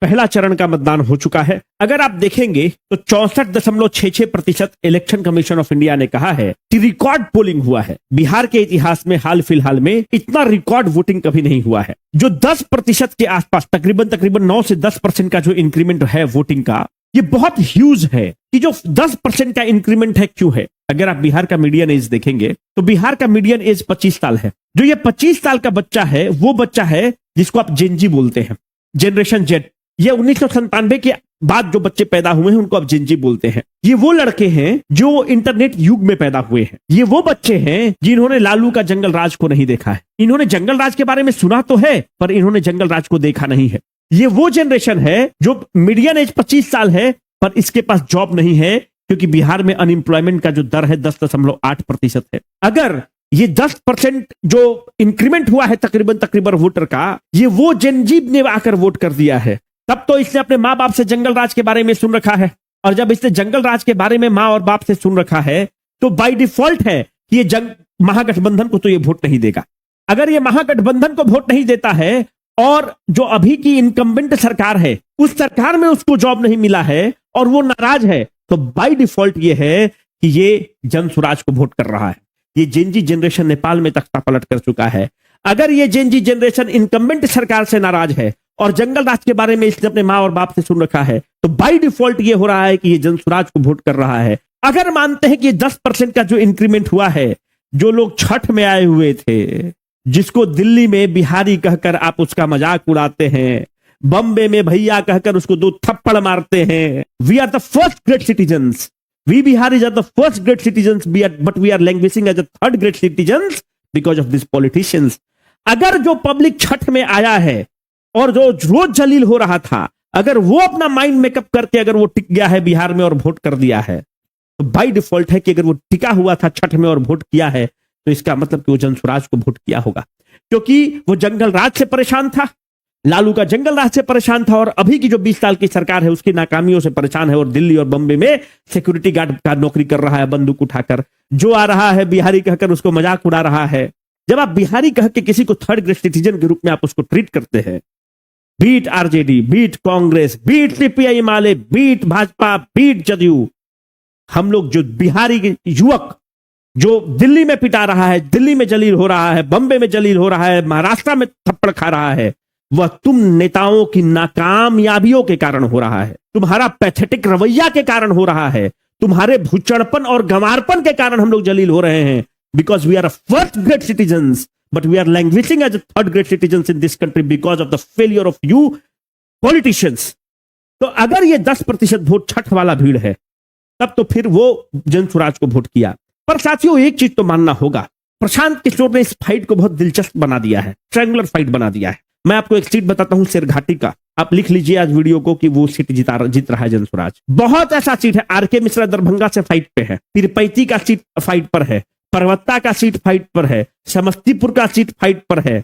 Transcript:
पहला चरण का मतदान हो चुका है। अगर आप देखेंगे तो 64.66% इलेक्शन कमीशन ऑफ इंडिया ने कहा है कि रिकॉर्ड पोलिंग हुआ है। बिहार के इतिहास में हाल फिलहाल में इतना रिकॉर्ड वोटिंग कभी नहीं हुआ है। जो 10% के आसपास तकरीबन 9 से 10% का जो इंक्रीमेंट है वोटिंग का, ये बहुत ह्यूज है। कि जो 10% का इंक्रीमेंट है क्यों है? अगर आप बिहार का मीडियन एज देखेंगे तो बिहार का मीडियन एज 25 साल है। जो ये 25 साल का बच्चा है वो बच्चा है जिसको आप जेनजी बोलते हैं, जनरेशन जेड। ये 1997 के बाद जो बच्चे पैदा हुए हैं उनको आप जेनजी बोलते हैं। ये वो लड़के हैं जो इंटरनेट युग में पैदा हुए हैं। ये वो बच्चे हैं जिन्होंने लालू का जंगल राज को नहीं देखा है। इन्होंने जंगल राज के बारे में सुना तो है पर इन्होंने जंगल राज को देखा नहीं है। ये वो जनरेशन है जो मीडियन एज 25 साल है पर इसके पास जॉब नहीं है, क्योंकि बिहार में अनएम्प्लॉयमेंट का जो दर है 10.8% है। अगर ये 10% जो इंक्रीमेंट हुआ है तकरीबन वोटर का, ये वो जनजीब ने आकर वोट कर दिया है। तब तो इसने अपने माँ बाप से जंगल राज के बारे में सुन रखा है, और जब इसने जंगल राज के बारे में माँ और बाप से सुन रखा है तो बाय डिफॉल्ट है कि ये महागठबंधन को तो ये वोट नहीं देगा। अगर ये महागठबंधन को वोट नहीं देता है और जो अभी की इनकम्बेंट सरकार है उस सरकार में उसको जॉब नहीं मिला है और वो नाराज है, तो बाय डिफॉल्ट ये है कि ये जन स्वराज को वोट कर रहा है। ये जेनजी जनरेशन नेपाल में तख्ता पलट कर चुका है। अगर ये जेनजी जनरेशन इनकम्बेंट सरकार से नाराज है और जंगल राज के बारे में इसने अपने माँ और बाप से सुन रखा है, तो बाय डिफॉल्ट ये हो रहा है कि ये जन स्वराज को वोट कर रहा है। अगर मानते हैं कि 10% का जो इंक्रीमेंट हुआ है, जो लोग छठ में आए हुए थे, जिसको दिल्ली में बिहारी कहकर आप उसका मजाक उड़ाते हैं, बम्बे में भैया कहकर उसको 2 थप्पड़ मारते हैं। We are the first great citizens, we Biharis are the first great citizens, but we are languaging as a third great citizens because of this politicians. अगर जो पब्लिक छठ में आया है और जो रोज जलील हो रहा था, अगर वो अपना माइंड मेकअप करके अगर वो टिक गया है बिहार में और वोट कर दिया है, तो बाय डिफॉल्ट है कि अगर वो टिका हुआ था छठ में और वोट किया है तो इसका मतलब कि वो जन स्वराज को वोट किया होगा, क्योंकि वो जंगल राज से परेशान था, लालू का जंगल राज से परेशान था, और अभी की जो 20 साल की सरकार है उसकी नाकामियों से परेशान है और दिल्ली और बम्बे में सिक्योरिटी गार्ड का नौकरी कर रहा है बंदूक उठाकर। जो आ रहा है बिहारी कहकर उसको मजाक उड़ा रहा है। जब आप बिहारी कह के किसी को थर्ड ग्रेड सिटीजन के रूप में आप उसको ट्रीट करते हैं, beat RJD, beat Congress, beat CPI Male, beat Bhajpa, beat JDU, हम लोग जो बिहारी युवक जो दिल्ली में पिटा रहा है, दिल्ली में जलील हो रहा है, बम्बे में जलील हो रहा है, महाराष्ट्र में थप्पड़ खा रहा है, वह तुम नेताओं की नाकामयाबियों के कारण हो रहा है, तुम्हारा पैथेटिक रवैया के कारण हो रहा है, तुम्हारे भूचड़पन और गंवारपन के कारण हम लोग जलील हो रहे हैं। Because we are first great citizens but we are languaging as third great citizens in this country because of the failure of you politicians. तो अगर ये 10% वोट छठ वाला भीड़ है, तब तो फिर वो जन स्वराज को वोट किया। पर साथियों एक चीज तो मानना होगा, प्रशांत किशोर ने इस फाइट को बहुत दिलचस्प बना दिया है, ट्रायंगुलर फाइट बना दिया है। मैं आपको एक सीट बताता हूं शेरघाटी का, आप लिख लीजिए आज वीडियो को कि वो सीट जीत रहा है जन स्वराज। बहुत ऐसा सीट है, आरके मिश्रा दरभंगा से फाइट पे है, तिरपैती का सीट फाइट पर है, परवत्ता का सीट फाइट पर है, समस्तीपुर का सीट फाइट पर है,